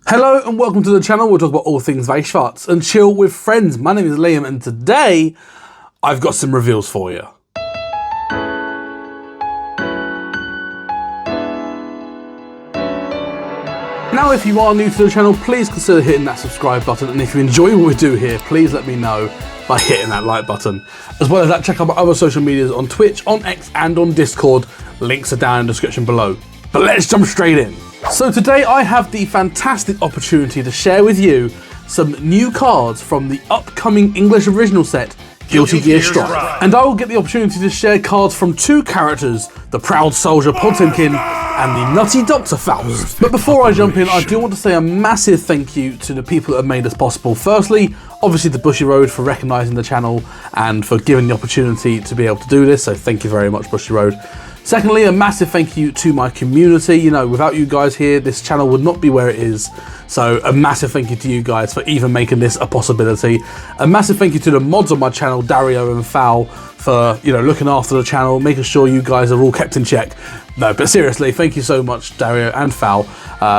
Hello and welcome to the channel. We'll talk about all things Weiss Schwarz and chill with friends. My name is Liam and today I've got some reveals for you. Now if you are new to the channel, please consider hitting that subscribe button, and if you enjoy what we do here, please let me know by hitting that like button. As well as that, check out my other social medias on Twitch, on X and on Discord. Links are down in the description below. But let's jump straight in. So today I have the fantastic opportunity to share with you some new cards from the upcoming English original set, Guilty Gear Strive. And I will get the opportunity to share cards from two characters, the proud soldier Potemkin and the nutty Dr. Faust. But before I jump in, I do want to say a massive thank you to the people that have made this possible. Firstly, obviously the Bushy Road for recognising the channel and for giving the opportunity to be able to do this, so thank you very much, Bushy Road. Secondly, a massive thank you to my community. You know, without you guys here, this channel would not be where it is. So a massive thank you to you guys for even making this a possibility. A massive thank you to the mods on my channel, Dario and Foul, for, you know, looking after the channel, making sure you guys are all kept in check. No, but seriously, thank you so much, Dario and Foul,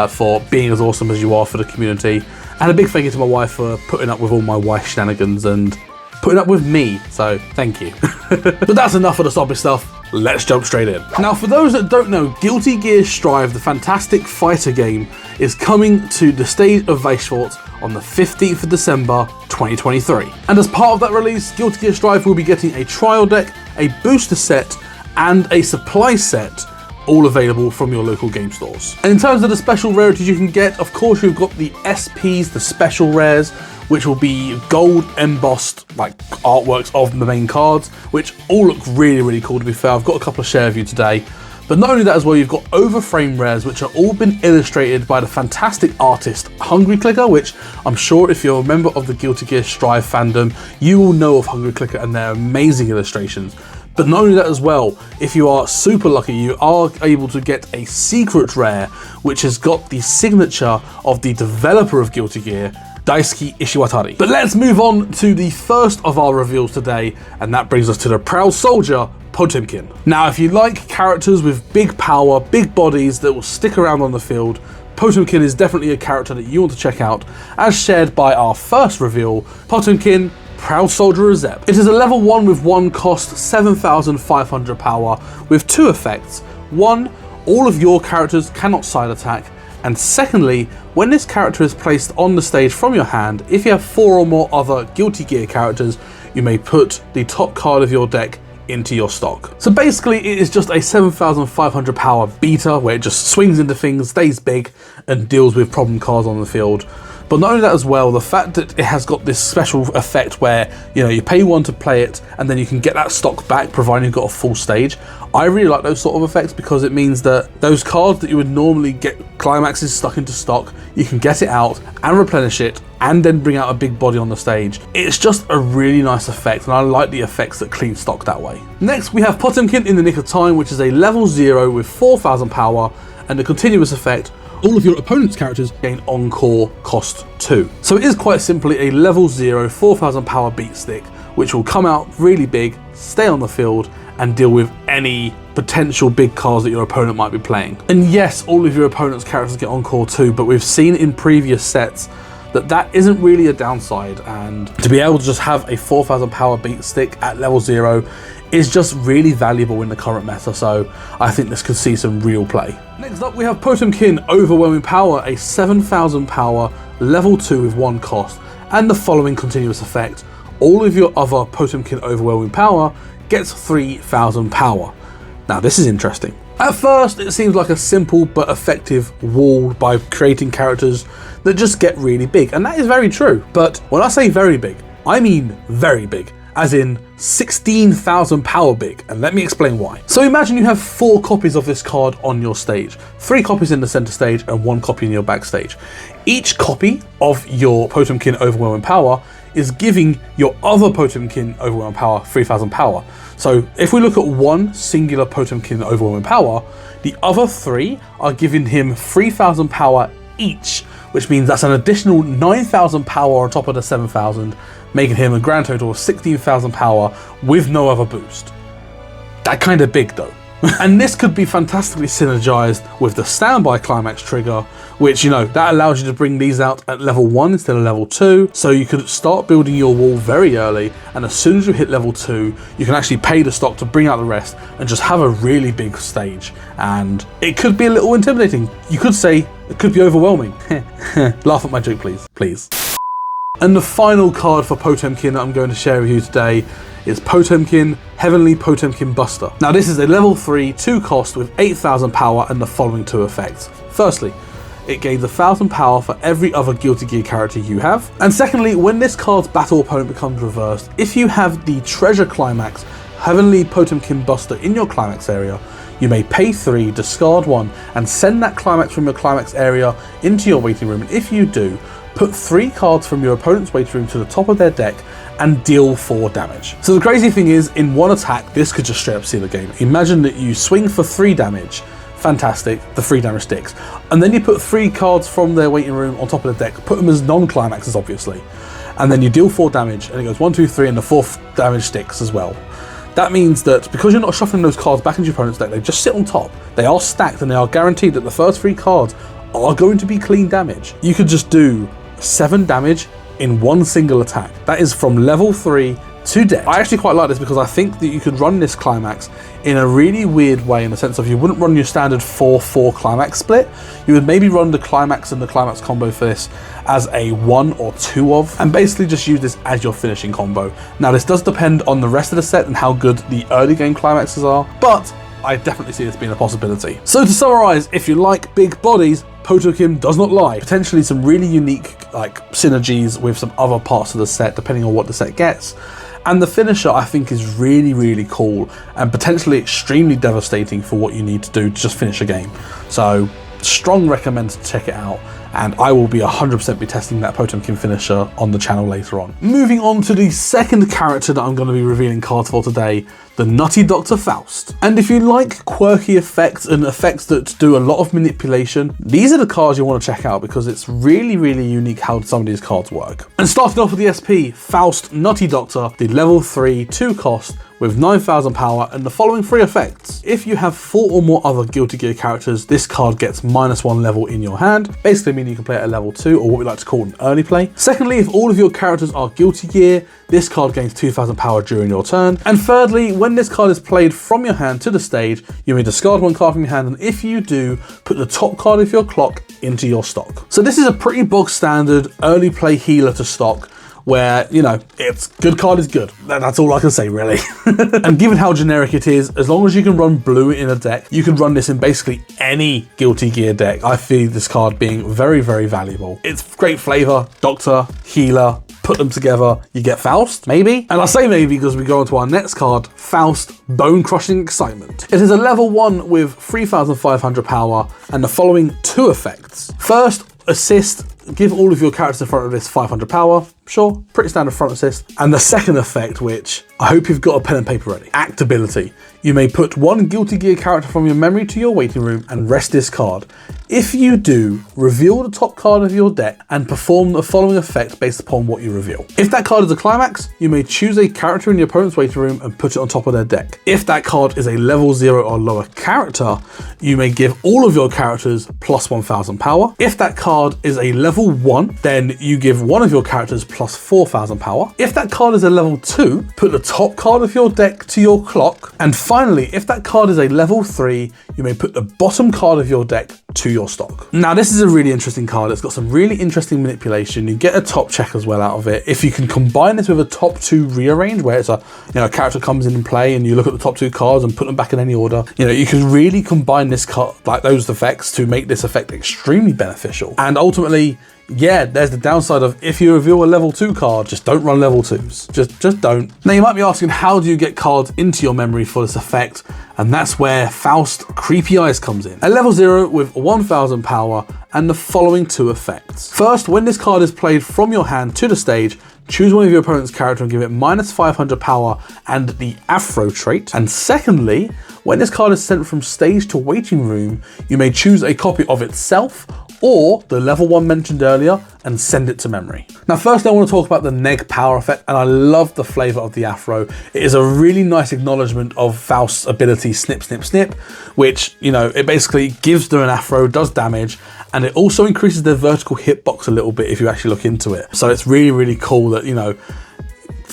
for being as awesome as you are for the community. And a big thank you to my wife for putting up with all my wife shenanigans and putting up with me, so thank you. But that's enough of the sobby stuff. Let's jump straight in. Now, for those that don't know, Guilty Gear Strive, the fantastic fighter game, is coming to the stage of Weiss Schwarz on the 15th of December 2023. And as part of that release, Guilty Gear Strive will be getting a trial deck, a booster set, and a supply set, all available from your local game stores. And in terms of the special rarities you can get, of course you've got the SPs, the special rares, which will be gold embossed like artworks of the main cards, which all look really, really cool. To be fair, I've got a couple of share of you today. But not only that as well, you've got overframe rares, which are all been illustrated by the fantastic artist Hungry Clicker, which I'm sure if you're a member of the Guilty Gear Strive fandom, you will know of Hungry Clicker and their amazing illustrations. But not only that as well, if you are super lucky, you are able to get a secret rare, which has got the signature of the developer of Guilty Gear, Daisuke Ishiwatari. But let's move on to the first of our reveals today, and that brings us to the proud soldier, Potemkin. Now, if you like characters with big power, big bodies that will stick around on the field, Potemkin is definitely a character that you want to check out, as shared by our first reveal, Potemkin, Proud Soldier Rezep. It is a level 1 with 1 cost, 7,500 power, with 2 effects. 1, all of your characters cannot side attack, and secondly, when this character is placed on the stage from your hand, if you have 4 or more other Guilty Gear characters, you may put the top card of your deck into your stock. So basically it is just a 7,500 power beater where it just swings into things, stays big, and deals with problem cards on the field. But not only that as well, the fact that it has got this special effect where, you know, you pay 1 to play it and then you can get that stock back providing you've got a full stage. I really like those sort of effects because it means that those cards that you would normally get climaxes stuck into stock, you can get it out and replenish it and then bring out a big body on the stage. It's just a really nice effect, and I like the effects that clean stock that way. Next we have Potemkin in the Nick of Time, which is a level 0 with 4,000 power and a continuous effect. All of your opponent's characters gain Encore cost 2. So it is quite simply a level 0, 4,000 power beat stick, which will come out really big, stay on the field, and deal with any potential big cards that your opponent might be playing. And yes, all of your opponent's characters get Encore 2, but we've seen in previous sets that that isn't really a downside, and to be able to just have a 4,000 power beat stick at level 0 is just really valuable in the current meta, so I think this could see some real play. Next up we have Potemkin Overwhelming Power, a 7,000 power, level 2 with 1 cost, and the following continuous effect. All of your other Potemkin Overwhelming Power gets 3,000 power. Now this is interesting. At first it seems like a simple but effective wall by creating characters that just get really big, and that is very true. But when I say very big, I mean very big, as in 16,000 power big, and let me explain why. So imagine you have 4 copies of this card on your stage, 3 copies in the center stage and 1 copy in your backstage. Each copy of your Potemkin Overwhelming Power is giving your other Potemkin Overwhelming Power 3,000 power. So if we look at 1 singular Potemkin Overwhelming Power, the other 3 are giving him 3,000 power each, which means that's an additional 9,000 power on top of the 7,000, making him a grand total of 16,000 power with no other boost. That kind of big though. And this could be fantastically synergized with the standby climax trigger, which, you know, that allows you to bring these out at level 1 instead of level 2. So you could start building your wall very early, and as soon as you hit level 2, you can actually pay the stock to bring out the rest and just have a really big stage. And it could be a little intimidating. You could say it could be overwhelming. Laugh at my joke, please. Please. And the final card for Potemkin that I'm going to share with you today is Potemkin Heavenly Potemkin Buster. Now this is a level 3 2 cost with 8,000 power and the following 2 effects. Firstly, it gains 1,000 power for every other Guilty Gear character you have. And secondly, when this card's battle opponent becomes reversed, if you have the treasure climax Heavenly Potemkin Buster in your climax area, you may pay 3, discard 1, and send that climax from your climax area into your waiting room. And if you do, put 3 cards from your opponent's waiting room to the top of their deck and deal 4 damage. So the crazy thing is, in one attack, this could just straight up seal the game. Imagine that you swing for 3 damage, fantastic, the 3 damage sticks, and then you put 3 cards from their waiting room on top of the deck, put them as non-climaxes obviously, and then you deal 4 damage, and it goes 1, 2, 3, and the 4th damage sticks as well. That means that because you're not shuffling those cards back into your opponent's deck, they just sit on top, they are stacked, and they are guaranteed that the first 3 cards are going to be clean damage. You could just do 7 damage in one single attack. That is from level 3 to death. I actually quite like this because I think that you could run this climax in a really weird way, in the sense of you wouldn't run your standard 4-4 climax split. You would maybe run the climax and the climax combo for this as a 1 or 2 of, and basically just use this as your finishing combo. Now this does depend on the rest of the set and how good the early game climaxes are, but I definitely see this being a possibility. So to summarize, if you like big bodies, Potemkin does not lie. Potentially some really unique synergies with some other parts of the set, depending on what the set gets. And the finisher, I think, is really, really cool and potentially extremely devastating for what you need to do to just finish a game. So strong recommend to check it out. And I will be 100% be testing that Potemkin finisher on the channel later on. Moving on to the second character that I'm going to be revealing cards for today, the Nutty Dr. Faust. And if you like quirky effects and effects that do a lot of manipulation, these are the cards you want to check out because it's really, really unique how some of these cards work. And starting off with the SP, Faust Nutty Doctor, the level 3 2 cost with 9,000 power and the following 3 effects. If you have 4 or more other Guilty Gear characters, this card gets -1 level in your hand, basically meaning you can play it at level 2, or what we like to call an early play. Secondly, if all of your characters are Guilty Gear, this card gains 2,000 power during your turn. And thirdly, when this card is played from your hand to the stage, you may discard 1 card from your hand, and if you do, put the top card of your clock into your stock. So this is a pretty bog standard early play healer to stock, where, you know, it's good card is good. That's all I can say, really. And given how generic it is, as long as you can run blue in a deck, you can run this in basically any Guilty Gear deck. I feel this card being very, very valuable. It's great flavor, Doctor, healer, put them together, you get Faust, maybe? And I say maybe because we go on to our next card, Faust Bone Crushing Excitement. It is a level 1 with 3,500 power and the following 2 effects. First, assist, give all of your characters in front of this 500 power. Sure, pretty standard front assist. And the second effect, which I hope you've got a pen and paper ready. Act ability. You may put 1 Guilty Gear character from your memory to your waiting room and rest this card. If you do, reveal the top card of your deck and perform the following effect based upon what you reveal. If that card is a climax, you may choose a character in your opponent's waiting room and put it on top of their deck. If that card is a level 0 or lower character, you may give all of your characters plus 1,000 power. If that card is a level 1, then you give one of your characters plus 4,000 power. If that card is a level 2, put the top card of your deck to your clock. And finally, if that card is a level 3, you may put the bottom card of your deck to your stock. Now this is a really interesting card. It's got some really interesting manipulation. You get a top check as well out of it. If you can combine this with a top 2 rearrange, where it's a character comes in play and you look at the top 2 cards and put them back in any order, you can really combine this card, like those effects, to make this effect extremely beneficial. And ultimately, yeah, there's the downside of if you reveal a level 2 card, just don't run level 2s. Just don't. Now you might be asking, how do you get cards into your memory for this effect? And that's where Faust Creepy Eyes comes in. A level 0 with 1,000 power and the following 2 effects. First, when this card is played from your hand to the stage, choose one of your opponent's character and give it -500 power and the Afro trait. And secondly, when this card is sent from stage to waiting room, you may choose a copy of itself or the level 1 mentioned earlier and send it to memory. Now, firstly, I want to talk about the neg power effect, and I love the flavor of the afro. It is a really nice acknowledgement of Faust's ability snip, snip, snip, which, you know, it basically gives them an afro, does damage, and it also increases their vertical hitbox a little bit if you actually look into it. So it's really, really cool that, you know,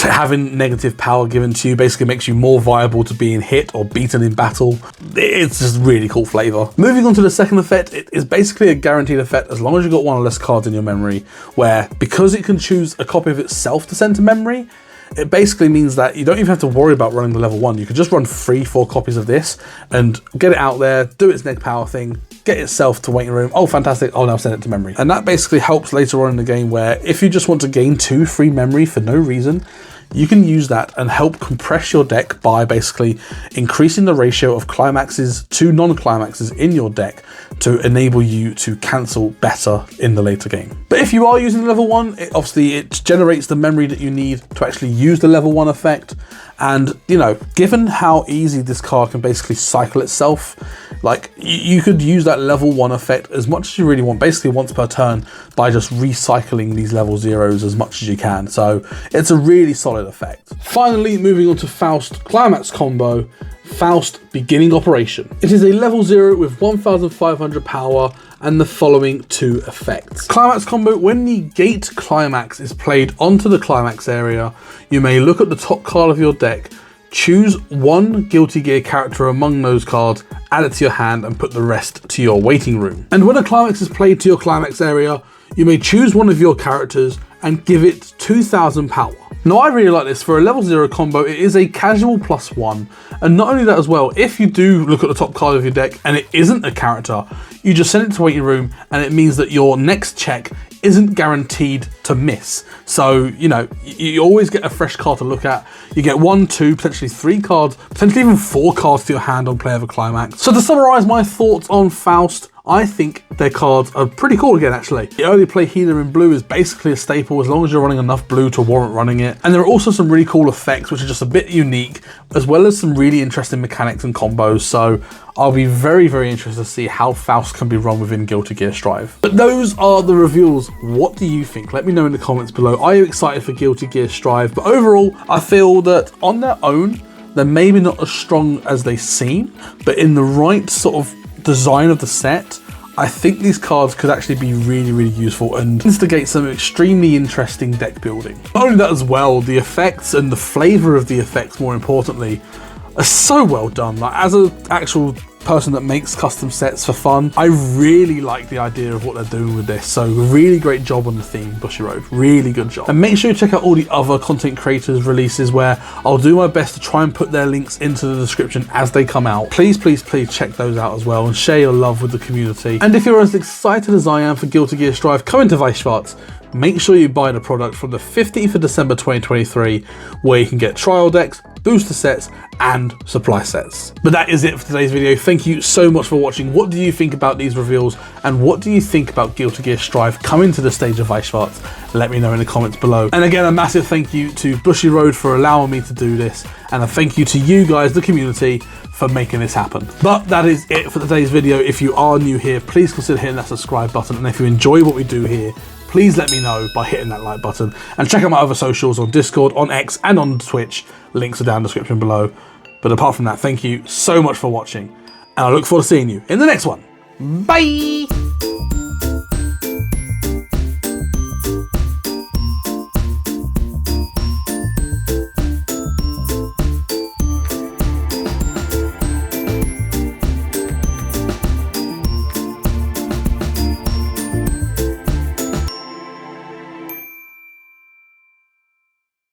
having negative power given to you basically makes you more viable to being hit or beaten in battle. It's just really cool flavor. Moving on to the second effect, it is basically a guaranteed effect as long as you've got one or less cards in your memory, where because it can choose a copy of itself to send to memory, it basically means that you don't even have to worry about running the level 1. You can just run 3-4 copies of this and get it out there, do its neg power thing, get itself to waiting room. Oh, fantastic. I'll now send it to memory. And that basically helps later on in the game where if you just want to gain 2 free memory for no reason, you can use that and help compress your deck by basically increasing the ratio of climaxes to non-climaxes in your deck to enable you to cancel better in the later game. But if you are using level 1, obviously it generates the memory that you need to actually use the level 1 effect. And, you know, given how easy this card can basically cycle itself, like you could use that level 1 effect as much as you really want, basically once per turn, by just recycling these level 0s as much as you can. So it's a really solid effect. Finally, moving on to Faust Climax combo, Faust Beginning Operation. It is a level 0 with 1500 power and the following 2 effects. Climax combo, when the gate climax is played onto the climax area, you may look at the top card of your deck, choose one Guilty Gear character among those cards, add it to your hand and put the rest to your waiting room. And when a climax is played to your climax area, you may choose one of your characters and give it 2000 power. Now, I really like this. For a level 0 combo, it is a casual +1. And not only that as well, if you do look at the top card of your deck and it isn't a character, you just send it to waiting room and it means that your next check isn't guaranteed to miss. So, you know, you always get a fresh card to look at. You get 1, 2, potentially 3 cards, potentially even 4 cards to your hand on play of a climax. So to summarize my thoughts on Faust, I think their cards are pretty cool again, actually. The early play healer in blue is basically a staple as long as you're running enough blue to warrant running it. And there are also some really cool effects which are just a bit unique, as well as some really interesting mechanics and combos. So I'll be very, very interested to see how Faust can be run within Guilty Gear Strive. But those are the reveals. What do you think? Let me know in the comments below. Are you excited for Guilty Gear Strive? But overall, I feel that on their own, they're maybe not as strong as they seem, but in the right sort of design of the set, I think these cards could actually be really, really useful and instigate some extremely interesting deck building. Not only that as well, the effects and the flavor of the effects, more importantly, are so well done. Like, as an actual person that makes custom sets for fun, I really like the idea of what they're doing with this. So really great job on the theme, Bushiroad. Really good job. And make sure you check out all the other content creators releases where I'll do my best to try and put their links into the description as they come out. Please, please, please check those out as well and share your love with the community. And if you're as excited as I am for Guilty Gear Strive coming to Weiss Schwarz, make sure you buy the product from the 15th of December 2023, where you can get trial decks, booster sets, and supply sets. But that is it for today's video. Thank you so much for watching. What do you think about these reveals? And what do you think about Guilty Gear Strive coming to the stage of Weiss Schwarz? Let me know in the comments below. And again, a massive thank you to Bushiroad for allowing me to do this. And a thank you to you guys, the community, for making this happen. But that is it for today's video. If you are new here, please consider hitting that subscribe button. And if you enjoy what we do here, please let me know by hitting that like button, and check out my other socials on Discord, on X, and on Twitch. Links are down in the description below. But apart from that, thank you so much for watching, and I look forward to seeing you in the next one. Bye!